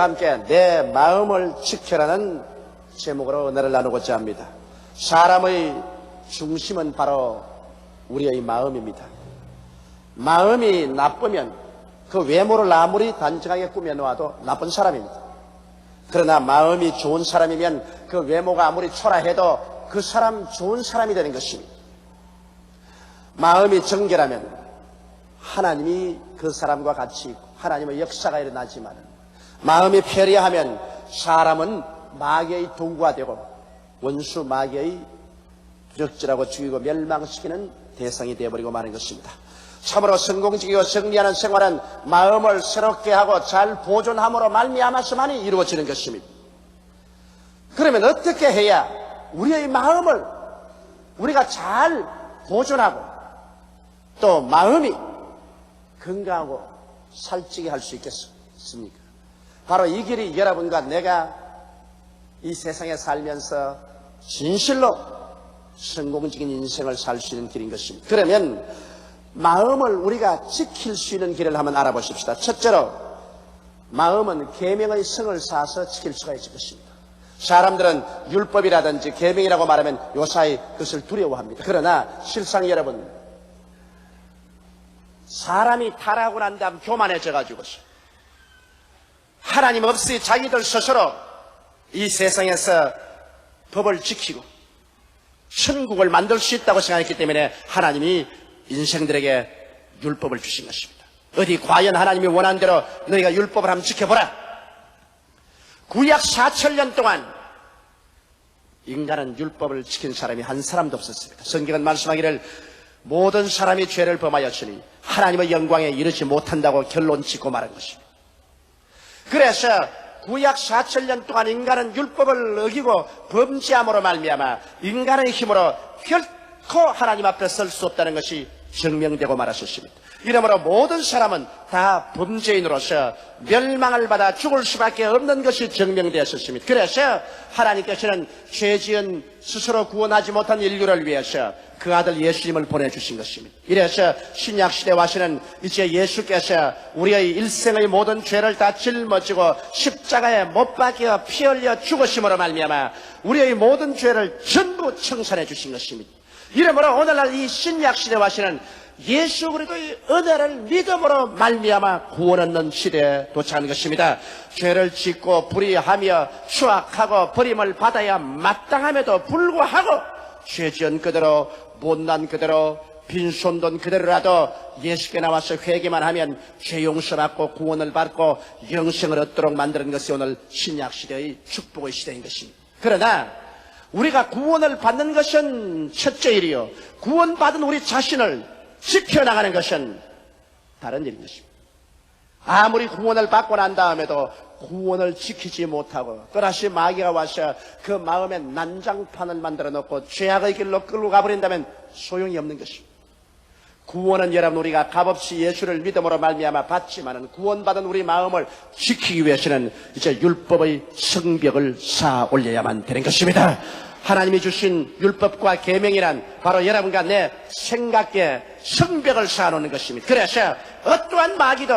함께 내 마음을 지켜라는 제목으로 은혜를 나누고자 합니다. 사람의 중심은 바로 우리의 마음입니다. 마음이 나쁘면 그 외모를 아무리 단정하게 꾸며놓아도 나쁜 사람입니다. 그러나 마음이 좋은 사람이면 그 외모가 아무리 초라해도 그 사람 좋은 사람이 되는 것입니다. 마음이 정결하면 하나님이 그 사람과 같이 있고 하나님의 역사가 일어나지만, 마음이 패리하면 사람은 마귀의 도구가 되고 원수 마귀의 부적질하고 죽이고 멸망시키는 대상이 되어버리고 마는 것입니다. 참으로 성공적이고 승리하는 생활은 마음을 새롭게 하고 잘 보존함으로 말미암아서만이 이루어지는 것입니다. 그러면 어떻게 해야 우리의 마음을 우리가 잘 보존하고 또 마음이 건강하고 살찌게 할 수 있겠습니까? 바로 이 길이 여러분과 내가 이 세상에 살면서 진실로 성공적인 인생을 살 수 있는 길인 것입니다. 그러면 마음을 우리가 지킬 수 있는 길을 한번 알아보십시다. 첫째로, 마음은 계명의 성을 쌓아서 지킬 수가 있을 것입니다. 사람들은 율법이라든지 계명이라고 말하면 요사이 그것을 두려워합니다. 그러나 실상 여러분, 사람이 타락하고 난 다음 교만해져가지고서 하나님 없이 자기들 스스로 이 세상에서 법을 지키고 천국을 만들 수 있다고 생각했기 때문에 하나님이 인생들에게 율법을 주신 것입니다. 어디 과연 하나님이 원하는 대로 너희가 율법을 한번 지켜보라. 구약 4000년 동안 인간은 율법을 지킨 사람이 한 사람도 없었습니다. 성경은 말씀하기를 모든 사람이 죄를 범하였으니 하나님의 영광에 이르지 못한다고 결론 짓고 말한 것입니다. 그래서 구약 4000년 동안 인간은 율법을 어기고 범죄함으로 말미암아 인간의 힘으로 결코 하나님 앞에 설 수 없다는 것이 증명되고 말았습니다. 이러므로 모든 사람은 다 범죄인으로서 멸망을 받아 죽을 수밖에 없는 것이 증명되었습니다. 그래서 하나님께서는 죄지은 스스로 구원하지 못한 인류를 위해서 그 아들 예수님을 보내주신 것입니다. 이래서 신약시대에 와서는 이제 예수께서 우리의 일생의 모든 죄를 다 짊어지고 십자가에 못 박혀 피 흘려 죽으심으로 말미암아 우리의 모든 죄를 전부 청산해 주신 것입니다. 이러므로 오늘날 이 신약시대에 와서는 예수 그리스도의 은혜를 믿음으로 말미암아 구원 얻는 시대에 도착하는 것입니다. 죄를 짓고 불의하며 추악하고 버림을 받아야 마땅함에도 불구하고 죄 지은 그대로 못난 그대로 빈손돈 그대로라도 예수께 나와서 회개만 하면 죄 용서받고 구원을 받고 영생을 얻도록 만드는 것이 오늘 신약시대의 축복의 시대인 것입니다. 그러나 우리가 구원을 받는 것은 첫째 일이요, 구원받은 우리 자신을 지켜나가는 것은 다른 일인 것입니다. 아무리 구원을 받고 난 다음에도 구원을 지키지 못하고 또다시 마귀가 와서 그 마음에 난장판을 만들어 놓고 죄악의 길로 끌고 가버린다면 소용이 없는 것입니다. 구원은 여러분 우리가 값없이 예수를 믿음으로 말미암아 받지만은 구원받은 우리 마음을 지키기 위해서는 이제 율법의 성벽을 쌓아 올려야만 되는 것입니다. 하나님이 주신 율법과 계명이란 바로 여러분과 내 생각에 성벽을 쌓아놓는 것입니다. 그래서 어떠한 마귀도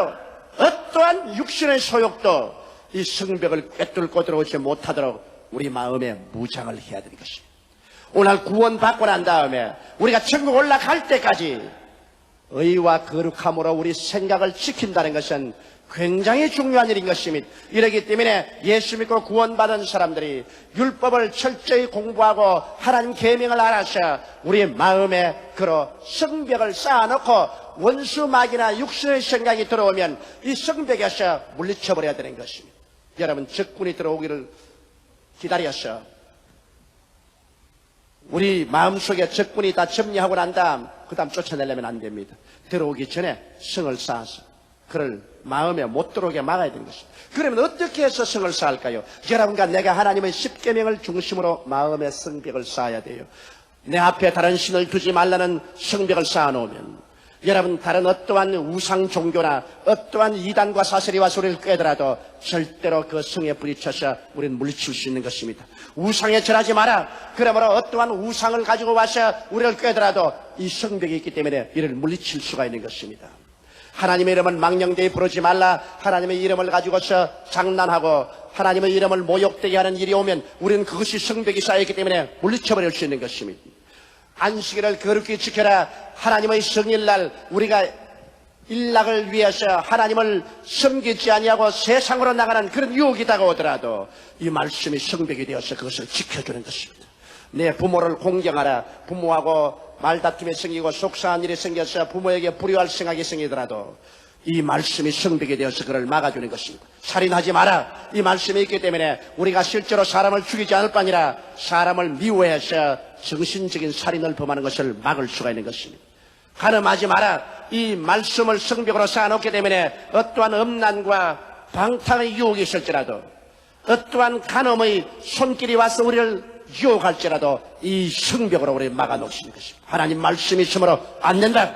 어떠한 육신의 소욕도 이 성벽을 꿰뚫고 들어오지 못하도록 우리 마음에 무장을 해야 되는 것입니다. 오늘 구원받고 난 다음에 우리가 천국 올라갈 때까지 의와 거룩함으로 우리 생각을 지킨다는 것은 굉장히 중요한 일인 것입니다. 이러기 때문에 예수 믿고 구원받은 사람들이 율법을 철저히 공부하고 하나님 계명을 알아서 우리 마음에 그로 성벽을 쌓아놓고 원수 마귀나 육신의 생각이 들어오면 이 성벽에서 물리쳐버려야 되는 것입니다. 여러분, 적군이 들어오기를 기다려서 우리 마음속에 적군이 다 점령하고 난 다음 그 다음 쫓아내려면 안 됩니다. 들어오기 전에 성을 쌓아서 그를 마음에 못 들어오게 막아야 되는 것입니다. 그러면 어떻게 해서 성을 쌓을까요? 여러분과 내가 하나님의 십계명을 중심으로 마음의 성벽을 쌓아야 돼요. 내 앞에 다른 신을 두지 말라는 성벽을 쌓아놓으면 여러분 다른 어떠한 우상 종교나 어떠한 이단과 사설이 와서 우리를 꿰더라도 절대로 그 성에 부딪혀서 우리는 물리칠 수 있는 것입니다. 우상에 절하지 마라. 그러므로 어떠한 우상을 가지고 와서 우리를 꿰더라도 이 성벽이 있기 때문에 이를 물리칠 수가 있는 것입니다. 하나님의 이름을 망령되이 부르지 말라. 하나님의 이름을 가지고서 장난하고 하나님의 이름을 모욕되게 하는 일이 오면 우리는 그것이 성벽이 쌓였기 때문에 물리쳐버릴 수 있는 것입니다. 안식일을 거룩히 지켜라. 하나님의 성일날 우리가 일락을 위해서 하나님을 섬기지 아니하고 세상으로 나가는 그런 유혹이 다가오더라도 이 말씀이 성벽이 되어서 그것을 지켜주는 것입니다. 내 부모를 공경하라. 부모하고 말다툼이 생기고 속상한 일이 생겨서 부모에게 불효할 생각이 생기더라도 이 말씀이 성벽이 되어서 그를 막아주는 것입니다. 살인하지 마라. 이 말씀이 있기 때문에 우리가 실제로 사람을 죽이지 않을 뿐 아니라 사람을 미워해서 정신적인 살인을 범하는 것을 막을 수가 있는 것입니다. 간음하지 마라. 이 말씀을 성벽으로 쌓아놓기 때문에 어떠한 음란과 방탕의 유혹이 있을지라도 어떠한 간음의 손길이 와서 우리를 유혹할지라도 이 성벽으로 우리를 막아놓으시는 것입니다. 하나님 말씀이 있으므로 안 된다.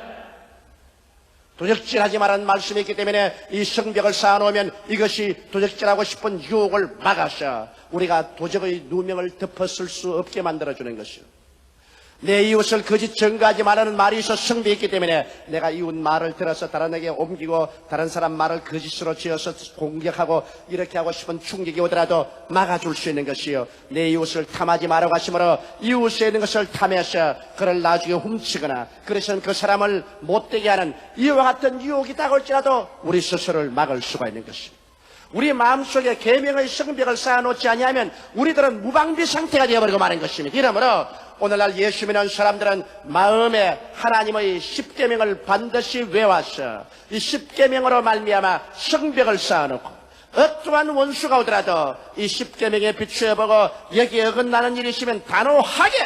도적질하지 말라는 말씀이 있기 때문에 이 성벽을 쌓아놓으면 이것이 도적질하고 싶은 유혹을 막아서 우리가 도적의 누명을 덮었을 수 없게 만들어주는 것이요. 내 이웃을 거짓 증거하지 말라는 말이 있어 성벽이 있기 때문에 내가 이웃 말을 들어서 다른에게 옮기고 다른 사람 말을 거짓으로 지어서 공격하고 이렇게 하고 싶은 충격이 오더라도 막아줄 수 있는 것이요. 내 이웃을 탐하지 말라고 하시므로 이웃에 있는 것을 탐해서 그를 나중에 훔치거나 그래서는 그 사람을 못되게 하는 이와 같은 유혹이 다가올지라도 우리 스스로를 막을 수가 있는 것입니다. 우리 마음속에 계명의 성벽을 쌓아놓지 아니하면 우리들은 무방비 상태가 되어버리고 마는 것입니다. 이러므로 오늘날 예수 믿는 사람들은 마음에 하나님의 십계명을 반드시 외워서 이 십계명으로 말미암아 성벽을 쌓아놓고 어떠한 원수가 오더라도 이 십계명에 비추어보고 여기에 어긋나는 일이 있으면 단호하게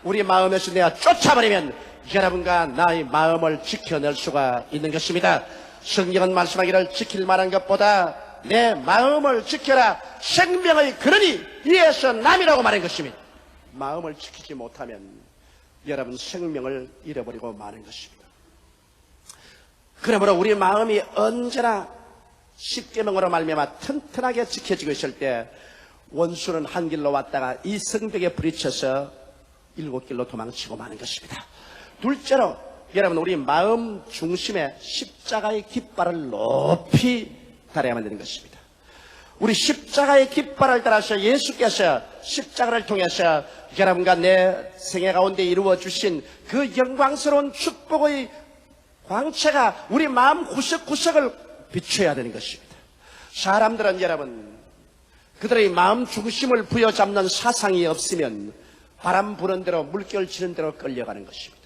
우리 마음에서 내가 쫓아버리면 여러분과 나의 마음을 지켜낼 수가 있는 것입니다. 성경은 말씀하기를 지킬 만한 것보다 내 마음을 지켜라. 생명의 근원이 이에서 남이라고 말한 것입니다. 마음을 지키지 못하면 여러분 생명을 잃어버리고 마는 것입니다. 그러므로 우리 마음이 언제나 십계명으로 말미암아 튼튼하게 지켜지고 있을 때 원수는 한 길로 왔다가 이 성벽에 부딪혀서 7길로 도망치고 마는 것입니다. 둘째로 여러분 우리 마음 중심에 십자가의 깃발을 높이 달아야만 되는 것입니다. 우리 십자가의 깃발을 따라서 예수께서 십자가를 통해서 여러분과 내 생애 가운데 이루어 주신 그 영광스러운 축복의 광채가 우리 마음 구석구석을 비춰야 되는 것입니다. 사람들은 여러분 그들의 마음 중심을 부여잡는 사상이 없으면 바람 부는 대로 물결 치는 대로 끌려가는 것입니다.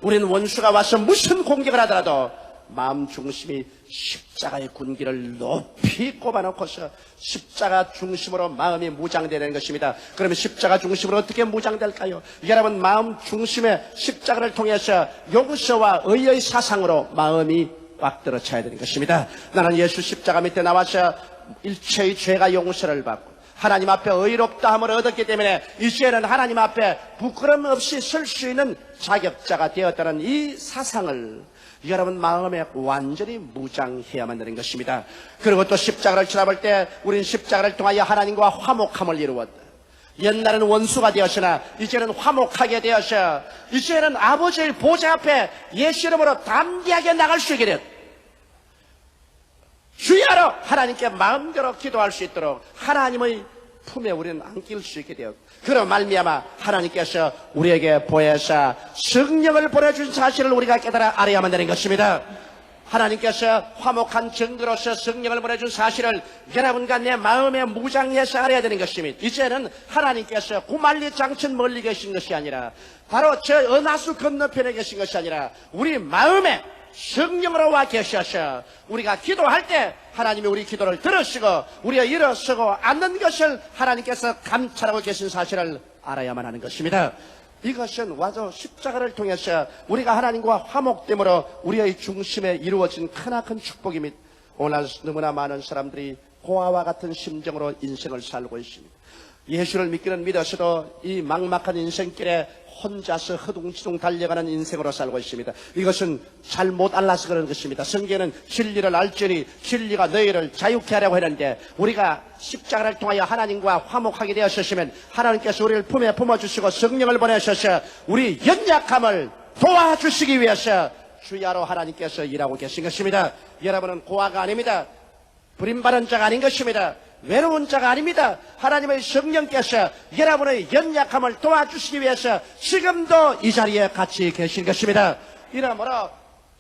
우리는 원수가 와서 무슨 공격을 하더라도 마음 중심이 십자가의 군기를 높이 꼽아놓고서 십자가 중심으로 마음이 무장되는 것입니다. 그러면 십자가 중심으로 어떻게 무장될까요? 여러분 마음 중심의 십자가를 통해서 용서와 의의 사상으로 마음이 꽉 들어차야 되는 것입니다. 나는 예수 십자가 밑에 나와서 일체의 죄가 용서를 받고 하나님 앞에 의롭다함을 얻었기 때문에 이제는 하나님 앞에 부끄럼 없이 설 수 있는 자격자가 되었다는 이 사상을 여러분 마음에 완전히 무장해야만 되는 것입니다. 그리고 또 십자가를 쳐다볼 때 우리는 십자가를 통하여 하나님과 화목함을 이루었다. 옛날에는 원수가 되었으나 이제는 화목하게 되어서 이제는 아버지의 보좌 앞에 예수 이름으로 담대하게 나갈 수 있게 되었다. 주야로 하나님께 마음대로 기도할 수 있도록 하나님의 품에 우리는 안길 수 있게 되었고 그런 말미암아 하나님께서 우리에게 보혜사 성령을 보내준 사실을 우리가 깨달아 알아야만 되는 것입니다. 하나님께서 화목한 증거로서 성령을 보내준 사실을 여러분과 내 마음에 무장해서 알아야 되는 것입니다. 이제는 하나님께서 구만리 장천 멀리 계신 것이 아니라 바로 저 은하수 건너편에 계신 것이 아니라 우리 마음에 성령으로 와 계셔서 우리가 기도할 때 하나님이 우리 기도를 들으시고 우리가 일어서고 앉는 것을 하나님께서 감찰하고 계신 사실을 알아야만 하는 것입니다. 이것은 와서 십자가를 통해서 우리가 하나님과 화목됨으로 우리의 중심에 이루어진 크나큰 축복입니다. 오늘 너무나 많은 사람들이 고아와 같은 심정으로 인생을 살고 있습니다. 예수를 믿기는 믿어서도 이 막막한 인생길에 혼자서 허둥지둥 달려가는 인생으로 살고 있습니다. 이것은 잘못 알아서 그런 것입니다. 성경에는 진리를 알지니 진리가 너희를 자유케 하려고 했는데 우리가 십자가를 통하여 하나님과 화목하게 되었으면 하나님께서 우리를 품에 품어주시고 성령을 보내셔서 우리 연약함을 도와주시기 위해서 주야로 하나님께서 일하고 계신 것입니다. 여러분은 고아가 아닙니다. 버림받은 자가 아닌 것입니다. 외로운 자가 아닙니다. 하나님의 성령께서 여러분의 연약함을 도와주시기 위해서 지금도 이 자리에 같이 계신 것입니다. 이러므로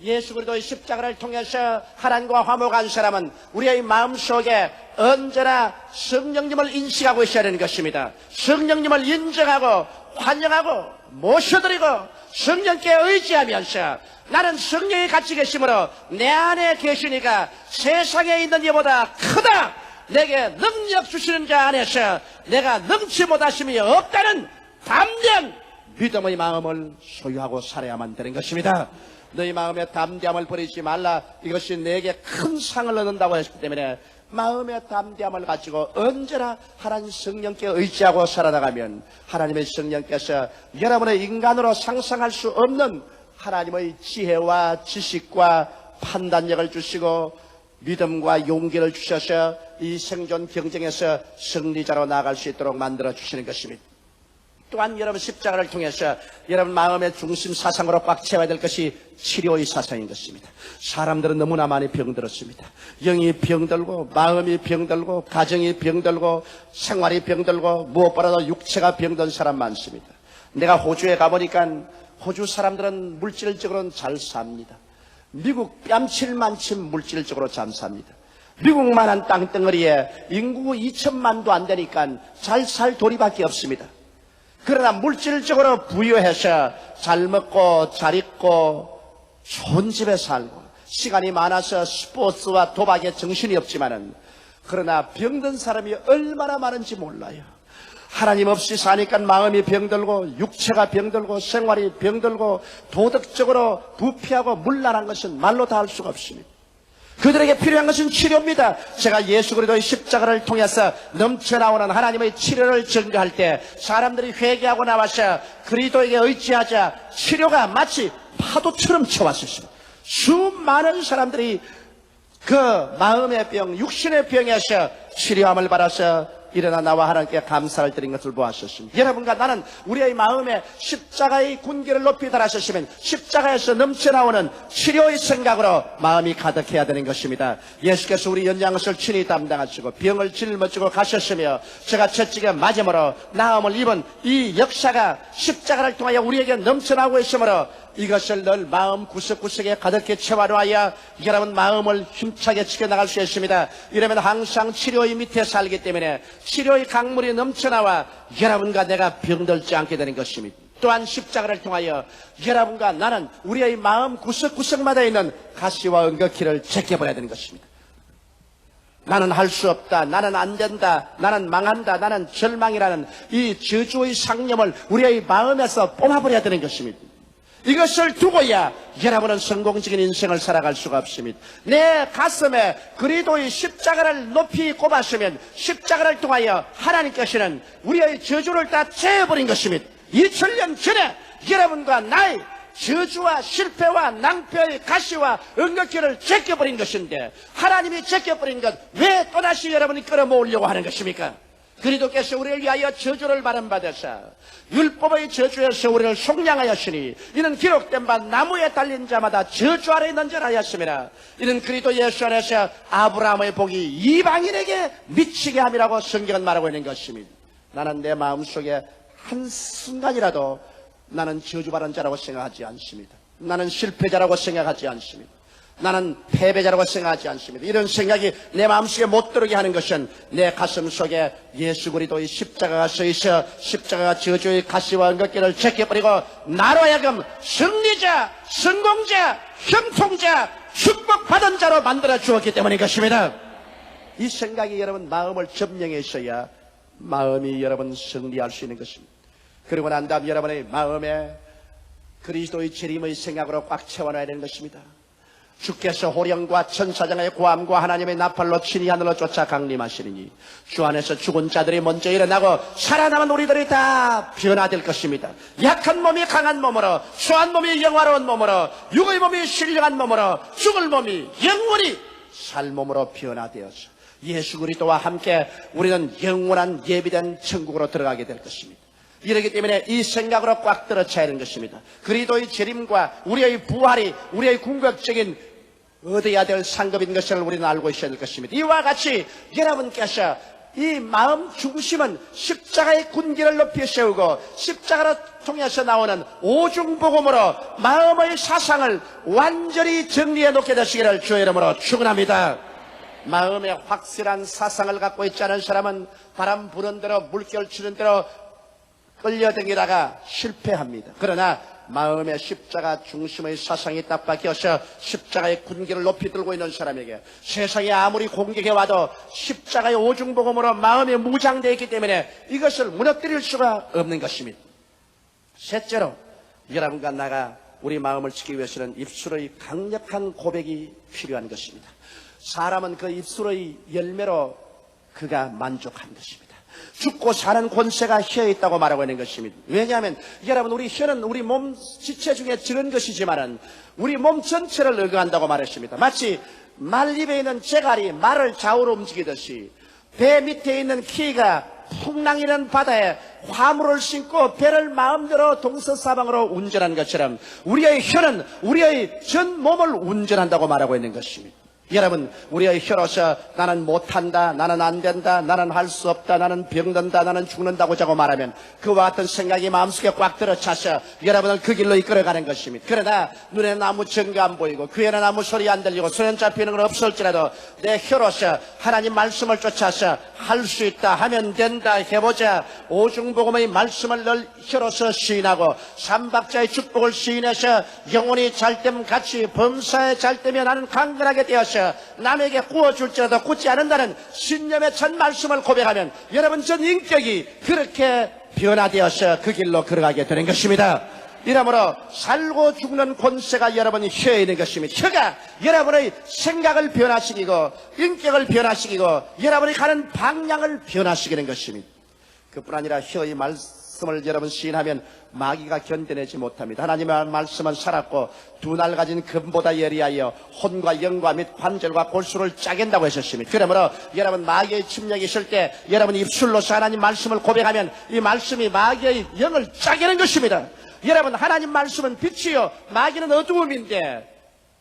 예수 그리스도의 십자가를 통해서 하나님과 화목한 사람은 우리의 마음속에 언제나 성령님을 인식하고 있어야 되는 것입니다. 성령님을 인정하고 환영하고 모셔드리고 성령께 의지하면서 나는 성령이 같이 계심으로 내 안에 계시니까 세상에 있는 이보다 크다. 내게 능력 주시는 자 안에서 내가 능치 못하심이 없다는 담대한 믿음의 마음을 소유하고 살아야만 되는 것입니다. 너희 마음의 담대함을 버리지 말라. 이것이 내게 큰 상을 얻는다고 했기 때문에 마음의 담대함을 가지고 언제나 하나님 성령께 의지하고 살아나가면 하나님의 성령께서 여러분의 인간으로 상상할 수 없는 하나님의 지혜와 지식과 판단력을 주시고 믿음과 용기를 주셔서 이 생존 경쟁에서 승리자로 나아갈 수 있도록 만들어 주시는 것입니다. 또한 여러분 십자가를 통해서 여러분 마음의 중심 사상으로 꽉 채워야 될 것이 치료의 사상인 것입니다. 사람들은 너무나 많이 병들었습니다. 영이 병들고 마음이 병들고 가정이 병들고 생활이 병들고 무엇보다도 육체가 병든 사람 많습니다. 내가 호주에 가보니까 호주 사람들은 물질적으로는 잘 삽니다. 미국 뺨칠만침 물질적으로 잘 삽니다. 미국만한 땅덩어리에 인구 2천만도 안 되니까 잘 살 도리밖에 없습니다. 그러나 물질적으로 부유해서 잘 먹고 잘 입고 좋은 집에 살고 시간이 많아서 스포츠와 도박에 정신이 없지만은 그러나 병든 사람이 얼마나 많은지 몰라요. 하나님 없이 사니까 마음이 병들고 육체가 병들고 생활이 병들고 도덕적으로 부패하고 문란한 것은 말로 다 할 수가 없습니다. 그들에게 필요한 것은 치료입니다. 제가 예수 그리스도의 십자가를 통해서 넘쳐나오는 하나님의 치료를 전가할 때 사람들이 회개하고 나와서 그리스도에게 의지하자 치료가 마치 파도처럼 쳐왔습니다. 수많은 사람들이 그 마음의 병, 육신의 병에서 치료함을 받아서 일어나 나와 하나님께 감사를 드린 것을 보았었습니다. 여러분과 나는 우리의 마음에 십자가의 군기를 높이 달았었으면 십자가에서 넘쳐나오는 치료의 생각으로 마음이 가득해야 되는 것입니다. 예수께서 우리 연약한 것을 친히 담당하시고 병을 짊어지고 가셨으며 제가 채찍에 맞음으로 나음을 입은 이 역사가 십자가를 통하여 우리에게 넘쳐나오고 있으므로 이것을 늘 마음 구석구석에 가득히 채워놓아야 여러분 마음을 힘차게 지켜나갈 수 있습니다. 이러면 항상 치료의 밑에 살기 때문에 치료의 강물이 넘쳐나와 여러분과 내가 병들지 않게 되는 것입니다. 또한 십자가를 통하여 여러분과 나는 우리의 마음 구석구석마다 있는 가시와 은거키를 제껴버려야 되는 것입니다. 나는 할 수 없다, 나는 안 된다, 나는 망한다, 나는 절망이라는 이 저주의 상념을 우리의 마음에서 뽑아버려야 되는 것입니다. 이것을 두고야 여러분은 성공적인 인생을 살아갈 수가 없습니다. 내 가슴에 그리스도의 십자가를 높이 꼽았으면 십자가를 통하여 하나님께서는 우리의 저주를 다 제어버린 것입니다. 2000년 전에 여러분과 나의 저주와 실패와 낭패의 가시와 은거키를 제껴버린 것인데 하나님이 제껴버린 것 왜 또다시 여러분이 끌어모으려고 하는 것입니까? 그리스도께서 우리를 위하여 저주를 받음받으사 율법의 저주에서 우리를 속량하였으니 이는 기록된 바 나무에 달린 자마다 저주 아래 있는 자라 하였습니다. 이는 그리스도 예수 안에서 아브라함의 복이 이방인에게 미치게 함이라고 성경은 말하고 있는 것입니다. 나는 내 마음속에 한순간이라도 나는 저주받은 자라고 생각하지 않습니다. 나는 실패자라고 생각하지 않습니다. 나는 패배자라고 생각하지 않습니다. 이런 생각이 내 마음속에 못 들어오게 하는 것은 내 가슴 속에 예수 그리스도의 십자가가 서 있어 십자가가 저주의 가시와 은거끼를 제껴버리고 나로 하여금 승리자, 성공자, 형통자, 축복받은 자로 만들어 주었기 때문인 것입니다. 이 생각이 여러분 마음을 점령해 있어야 마음이 여러분 승리할 수 있는 것입니다. 그리고 난 다음 여러분의 마음에 그리스도의 재림의 생각으로 꽉 채워놔야 되는 것입니다. 주께서 호령과 천사장의 고함과 하나님의 나팔로 친히 하늘로 쫓아 강림하시리니 주 안에서 죽은 자들이 먼저 일어나고 살아남은 우리들이 다 변화될 것입니다. 약한 몸이 강한 몸으로, 수한 몸이 영화로운 몸으로, 육의 몸이 신령한 몸으로, 죽을 몸이 영원히 살 몸으로 변화되어서 예수 그리스도와 함께 우리는 영원한 예비된 천국으로 들어가게 될 것입니다. 이러기 때문에 이 생각으로 꽉 들어차야 하는 것입니다. 그리스도의 재림과 우리의 부활이 우리의 궁극적인 얻어야 될 상급인 것을 우리는 알고 있어야 될 것입니다. 이와 같이 여러분께서 이 마음 중심은 십자가의 군기를 높이 세우고 십자가를 통해서 나오는 오중복음으로 마음의 사상을 완전히 정리해 놓게 되시기를 주의 이름으로 축원합니다. 마음에 확실한 사상을 갖고 있지 않은 사람은 바람 부는 대로 물결 치는 대로 끌려다니다가 실패합니다. 그러나 마음의 십자가 중심의 사상이 딱 박혀서 십자가의 군기를 높이 들고 있는 사람에게 세상이 아무리 공격해 와도 십자가의 오중복음으로 마음이 무장되어 있기 때문에 이것을 무너뜨릴 수가 없는 것입니다. 셋째로 여러분과 나가 우리 마음을 지키기 위해서는 입술의 강력한 고백이 필요한 것입니다. 사람은 그 입술의 열매로 그가 만족한 것입니다. 죽고 사는 권세가 혀에 있다고 말하고 있는 것입니다. 왜냐하면 여러분 우리 혀는 우리 몸 지체 중에 적은 것이지만은 우리 몸 전체를 의거한다고 말했습니다. 마치 말입에 있는 재갈이 말을 좌우로 움직이듯이 배 밑에 있는 키가 풍랑이는 바다에 화물을 싣고 배를 마음대로 동서사방으로 운전하는 것처럼 우리의 혀는 우리의 전 몸을 운전한다고 말하고 있는 것입니다. 여러분 우리의 혀로서 나는 못한다, 나는 안된다, 나는 할 수 없다, 나는 병든다, 나는 죽는다고 자고 말하면 그와 같은 생각이 마음속에 꽉 들어차서 여러분을 그 길로 이끌어가는 것입니다. 그러나 눈에는 아무 증거 안 보이고 귀에는 아무 소리 안 들리고 손에 잡히는 건 없을지라도 내 혀로서 하나님 말씀을 쫓아서 할 수 있다, 하면 된다, 해보자, 오중복음의 말씀을 늘 혀로서 시인하고 삼박자의 축복을 시인해서 영혼이 잘됨 같이 범사에 잘되면 나는 강건하게 되어서 남에게 구워줄지라도 굳지 않는다는 신념의 첫 말씀을 고백하면 여러분 전 인격이 그렇게 변화되어서 그 길로 걸어가게 되는 것입니다. 이러므로 살고 죽는 권세가 여러분의 혀에 있는 것입니다. 혀가 여러분의 생각을 변화시키고 인격을 변화시키고 여러분이 가는 방향을 변화시키는 것입니다. 그뿐 아니라 혀의 말씀을 여러분 시인하면 마귀가 견뎌내지 못합니다. 하나님의 말씀은 살았고 두 날 가진 금보다 예리하여 혼과 영과 및 관절과 골수를 짜겐다고 하셨습니다. 그러므로 여러분 마귀의 침략이 있을 때 여러분 입술로서 하나님 말씀을 고백하면 이 말씀이 마귀의 영을 짜게는 것입니다. 여러분 하나님 말씀은 빛이요 마귀는 어두움인데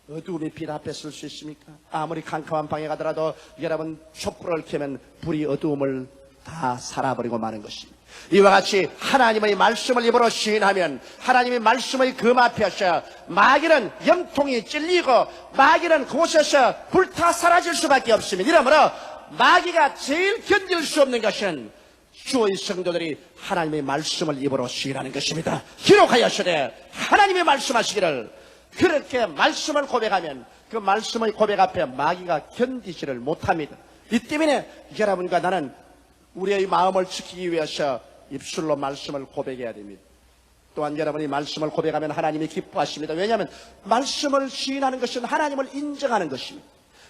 어두움이 빛 앞에 쓸 수 있습니까? 아무리 캄캄한 방에 가더라도 여러분 촛불을 켜면 불이 어두움을 다 살아버리고 마는 것입니다. 이와 같이 하나님의 말씀을 입으로 시인하면 하나님의 말씀의 금 앞에서 마귀는 염통이 찔리고 마귀는 그곳에서 불타 사라질 수밖에 없습니다. 이러므로 마귀가 제일 견딜 수 없는 것은 주의 성도들이 하나님의 말씀을 입으로 시인하는 것입니다. 기록하였으되 하나님의 말씀하시기를 그렇게 말씀을 고백하면 그 말씀의 고백 앞에 마귀가 견디지를 못합니다. 이 때문에 여러분과 나는 우리의 마음을 지키기 위해서 입술로 말씀을 고백해야 됩니다. 또한 여러분이 말씀을 고백하면 하나님이 기뻐하십니다. 왜냐하면 말씀을 시인하는 것은 하나님을 인정하는 것입니다.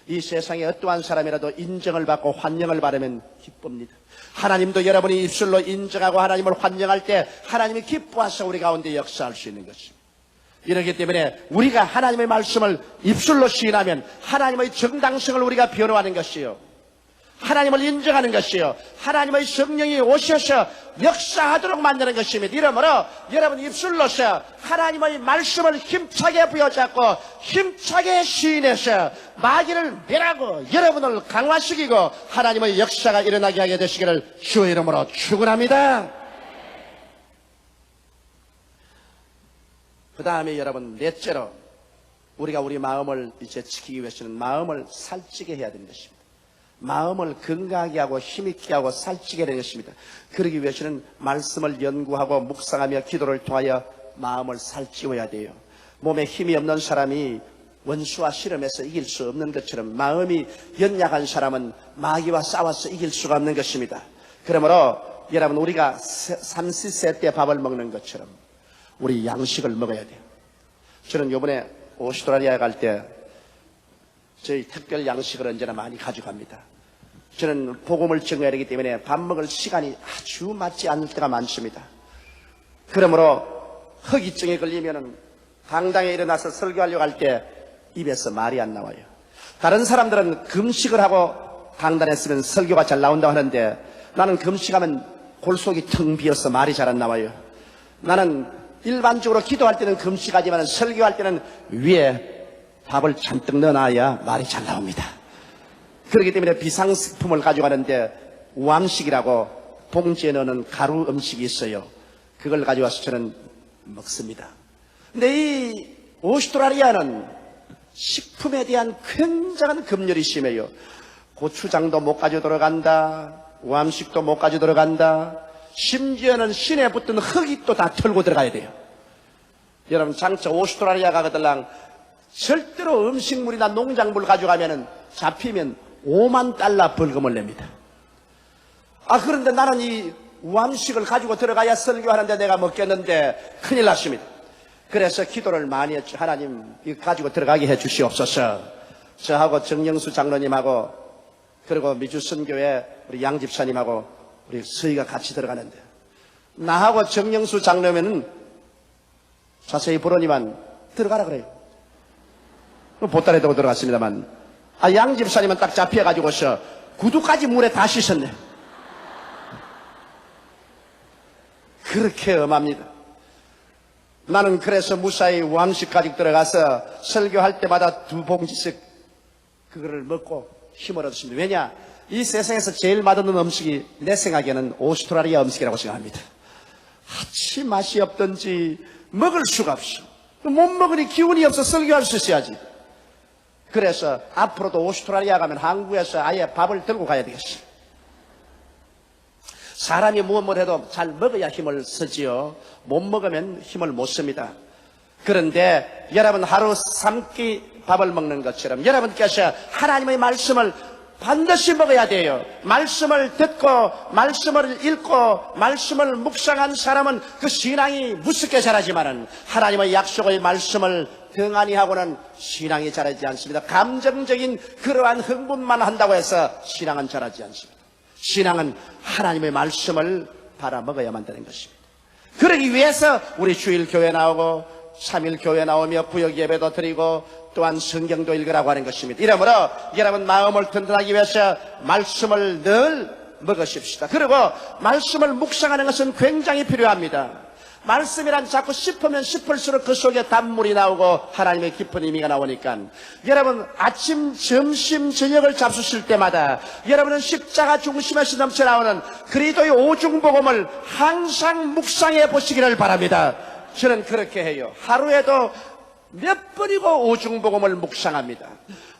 이 세상에 어떠한 사람이라도 인정을 받고 환영을 받으면 기쁩니다. 하나님도 여러분이 입술로 인정하고 하나님을 환영할 때 하나님이 기뻐하셔 우리 가운데 역사할 수 있는 것입니다. 이렇기 때문에 우리가 하나님의 말씀을 입술로 시인하면 하나님의 정당성을 우리가 변호하는 것이요 하나님을 인정하는 것이요 하나님의 성령이 오셔서 역사하도록 만드는 것입니다. 이러므로 여러분 입술로서 하나님의 말씀을 힘차게 부여잡고 힘차게 시인해서 마귀를 멸하고 여러분을 강화시키고 하나님의 역사가 일어나게 하게 되시기를 주의 이름으로 축원합니다. 그 다음에 여러분 넷째로 우리가 우리 마음을 이제 지키기 위해서는 마음을 살찌게 해야 되는 것입니다. 마음을 건강하게 하고 힘있게 하고 살찌게 되는 것입니다. 그러기 위해서는 말씀을 연구하고 묵상하며 기도를 통하여 마음을 살찌워야 돼요. 몸에 힘이 없는 사람이 원수와 씨름해서 이길 수 없는 것처럼 마음이 연약한 사람은 마귀와 싸워서 이길 수가 없는 것입니다. 그러므로 여러분 우리가 삼시세 때 밥을 먹는 것처럼 우리 양식을 먹어야 돼요. 저는 이번에 오스트라리아에 갈 때 저희 특별 양식을 언제나 많이 가져갑니다. 저는 복음을 증거해야 되기 때문에 밥 먹을 시간이 아주 맞지 않을 때가 많습니다. 그러므로 허기증에 걸리면은 당당에 일어나서 설교하려고 할 때 입에서 말이 안 나와요. 다른 사람들은 금식을 하고 강단했으면 설교가 잘 나온다고 하는데 나는 금식하면 골속이 텅 비어서 말이 잘 안 나와요. 나는 일반적으로 기도할 때는 금식하지만 설교할 때는 위에 밥을 잔뜩 넣어놔야 말이 잘 나옵니다. 그렇기 때문에 비상식품을 가져가는데 우암식이라고 봉지에 넣는 가루 음식이 있어요. 그걸 가져와서 저는 먹습니다. 근데 이 오스트라리아는 식품에 대한 굉장한 금열이 심해요. 고추장도 못 가져 들어간다. 우암식도 못 가져 들어간다. 심지어는 신에 붙은 흙이 또 다 털고 들어가야 돼요. 여러분 장차 오스트라리아 가거들랑 절대로 음식물이나 농작물 가져가면은 잡히면 $50,000 벌금을 냅니다. 그런데 나는 이 우암식을 가지고 들어가야 설교하는데 내가 먹겠는데 큰일 났습니다. 그래서 기도를 많이 했죠. 하나님 이거 가지고 들어가게 해 주시옵소서. 저하고 정영수 장로님하고 그리고 미주선교회 우리 양 집사님하고 우리 서희가 같이 들어가는데 나하고 정영수 장로님은 자세히 보러니만 들어가라 그래요. 보따리 들고 들어갔습니다만 양 집사님은 딱 잡혀가지고서 구두까지 물에 다 씻었네. 그렇게 엄합니다. 나는 그래서 무사히 우암식까지 들어가서 설교할 때마다 2봉지씩 그거를 먹고 힘을 얻었습니다. 왜냐? 이 세상에서 제일 맛없는 음식이 내 생각에는 오스트라리아 음식이라고 생각합니다. 아치 맛이 없던지 먹을 수가 없어. 못 먹으니 기운이 없어 설교할 수 있어야지. 그래서 앞으로도 오스트라리아 가면 한국에서 아예 밥을 들고 가야 되겠어. 사람이 무엇을 해도 잘 먹어야 힘을 쓰지요. 못 먹으면 힘을 못 씁니다. 그런데 여러분 하루 3끼 밥을 먹는 것처럼 여러분께서 하나님의 말씀을 반드시 먹어야 돼요. 말씀을 듣고 말씀을 읽고 말씀을 묵상한 사람은 그 신앙이 무섭게 자라지만은 하나님의 약속의 말씀을 등한히 하고는 신앙이 자라지 않습니다. 감정적인 그러한 흥분만 한다고 해서 신앙은 자라지 않습니다. 신앙은 하나님의 말씀을 바라먹어야만 되는 것입니다. 그러기 위해서 우리 주일 교회 나오고 3일 교회 나오며 구역 예배도 드리고 또한 성경도 읽으라고 하는 것입니다. 이러므로 여러분 마음을 든든하기 위해서 말씀을 늘 먹으십시다. 그리고 말씀을 묵상하는 것은 굉장히 필요합니다. 말씀이란 자꾸 씹으면 씹을수록 그 속에 단물이 나오고 하나님의 깊은 의미가 나오니까 여러분 아침, 점심, 저녁을 잡수실 때마다 여러분은 십자가 중심에서 넘쳐나오는 그리스도의 오중복음을 항상 묵상해 보시기를 바랍니다. 저는 그렇게 해요. 하루에도 몇 번이고 오중복음을 묵상합니다.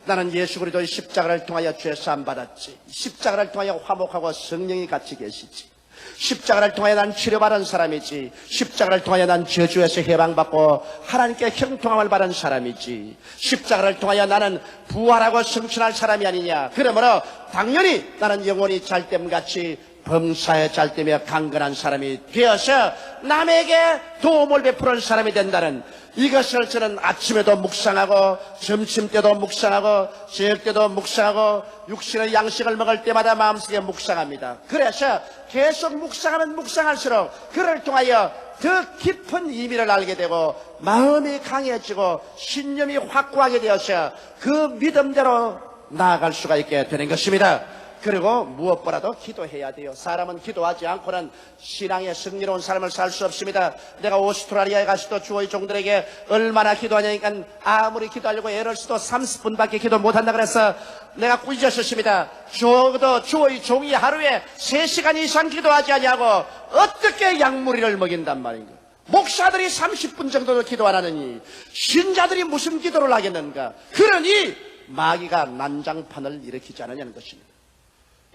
나는 예수 그리스도의 십자가를 통하여 죄사함 받았지. 십자가를 통하여 화목하고 성령이 같이 계시지. 십자가를 통하여 난 치료받은 사람이지. 십자가를 통하여 난 저주에서 해방받고 하나님께 형통함을 받은 사람이지. 십자가를 통하여 나는 부활하고 성천할 사람이 아니냐. 그러므로 당연히 나는 영원히 잘됨같이 범사에 잘되며 강건한 사람이 되어서 남에게 도움을 베푸는 사람이 된다는 이것을 저는 아침에도 묵상하고 점심때도 묵상하고 저녁때도 묵상하고 육신의 양식을 먹을 때마다 마음속에 묵상합니다. 그래서 계속 묵상하면 묵상할수록 그를 통하여 더 깊은 의미를 알게 되고 마음이 강해지고 신념이 확고하게 되어서 그 믿음대로 나아갈 수가 있게 되는 것입니다. 그리고 무엇보다도 기도해야 돼요. 사람은 기도하지 않고는 신앙의 승리로운 삶을 살 수 없습니다. 내가 오스트라리아에 가서도 주의 종들에게 얼마나 기도하냐니까 아무리 기도하려고 애를 써도 30분밖에 기도 못한다 그래서 내가 꾸짖었습니다. 적어도 주의 종이 하루에 3시간 이상 기도하지 않냐고 어떻게 약물이를 먹인단 말인가. 목사들이 30분 정도도 기도 안 하느니 신자들이 무슨 기도를 하겠는가. 그러니 마귀가 난장판을 일으키지 않느냐는 것입니다.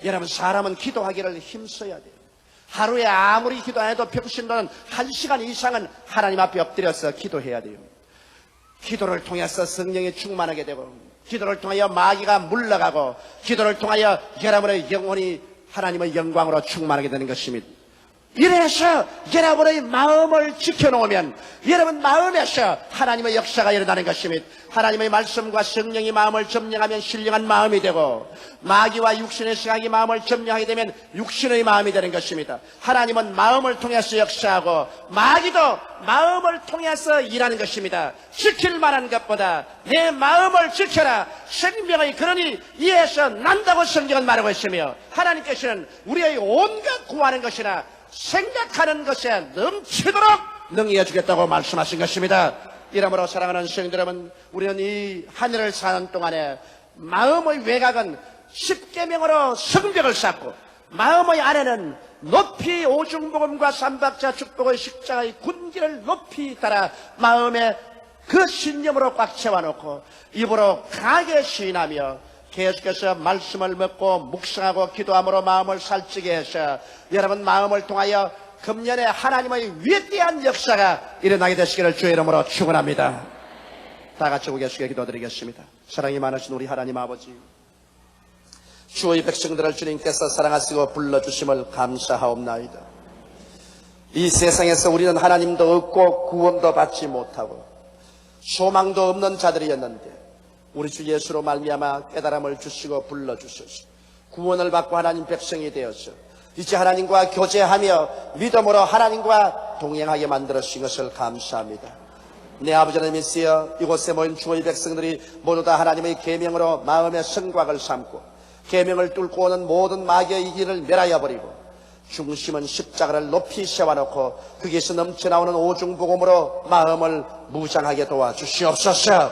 여러분 사람은 기도하기를 힘써야 돼요. 하루에 아무리 기도 안 해도 평신도는 1시간 이상은 하나님 앞에 엎드려서 기도해야 돼요. 기도를 통해서 성령이 충만하게 되고 기도를 통하여 마귀가 물러가고 기도를 통하여 여러분의 영혼이 하나님의 영광으로 충만하게 되는 것입니다. 이래서 여러분의 마음을 지켜놓으면 여러분 마음에서 하나님의 역사가 일어나는 것입니다. 하나님의 말씀과 성령이 마음을 점령하면 신령한 마음이 되고 마귀와 육신의 생각이 마음을 점령하게 되면 육신의 마음이 되는 것입니다. 하나님은 마음을 통해서 역사하고 마귀도 마음을 통해서 일하는 것입니다. 지킬 만한 것보다 내 마음을 지켜라. 생명의 근원이 이에서 난다고 성경은 말하고 있으며 하나님께서는 우리의 온갖 구하는 것이나 생각하는 것에 넘치도록 능히해 주겠다고 말씀하신 것입니다. 이러므로 사랑하는 성도 여러분, 우리는 이 한 해를 사는 동안에 마음의 외곽은 십계명으로 성벽을 쌓고 마음의 안에는 높이 오중복음과 삼박자 축복의 십자가의 군기를 높이 따라 마음에 그 신념으로 꽉 채워놓고 입으로 강하게 시인하며 계속해서 말씀을 먹고 묵상하고 기도함으로 마음을 살찌게 해서 여러분 마음을 통하여 금년에 하나님의 위대한 역사가 일어나게 되시기를 주의 이름으로 축원합니다. 다 같이 고개숙여 기도드리겠습니다. 사랑이 많으신 우리 하나님 아버지, 주의 백성들을 주님께서 사랑하시고 불러주심을 감사하옵나이다. 이 세상에서 우리는 하나님도 없고 구원도 받지 못하고 소망도 없는 자들이었는데 우리 주 예수로 말미암아 깨달음을 주시고 불러주셔서 구원을 받고 하나님 백성이 되어서 이제 하나님과 교제하며 믿음으로 하나님과 동행하게 만들어주신 것을 감사합니다. 내 아버지 하나님이시여, 이곳에 모인 주의 백성들이 모두 다 하나님의 계명으로 마음의 성곽을 삼고 계명을 뚫고 오는 모든 마귀의 길을 멸하여 버리고 중심은 십자가를 높이 세워놓고 거기에서 넘쳐나오는 오중복음으로 마음을 무장하게 도와주시옵소서.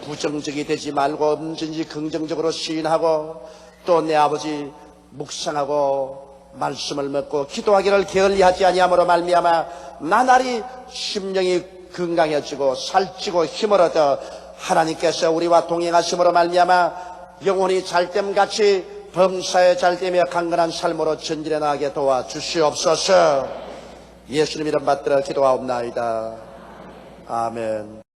부정적이 되지 말고 언제든지 긍정적으로 시인하고 또 내 아버지 묵상하고 말씀을 먹고 기도하기를 게을리하지 아니함으로 말미암아 나날이 심령이 건강해지고 살찌고 힘을 얻어 하나님께서 우리와 동행하심으로 말미암아 영혼이 잘됨같이 범사에 잘되며 강건한 삶으로 전진해 나가게 도와주시옵소서. 예수님 이름 받들어 기도하옵나이다. 아멘.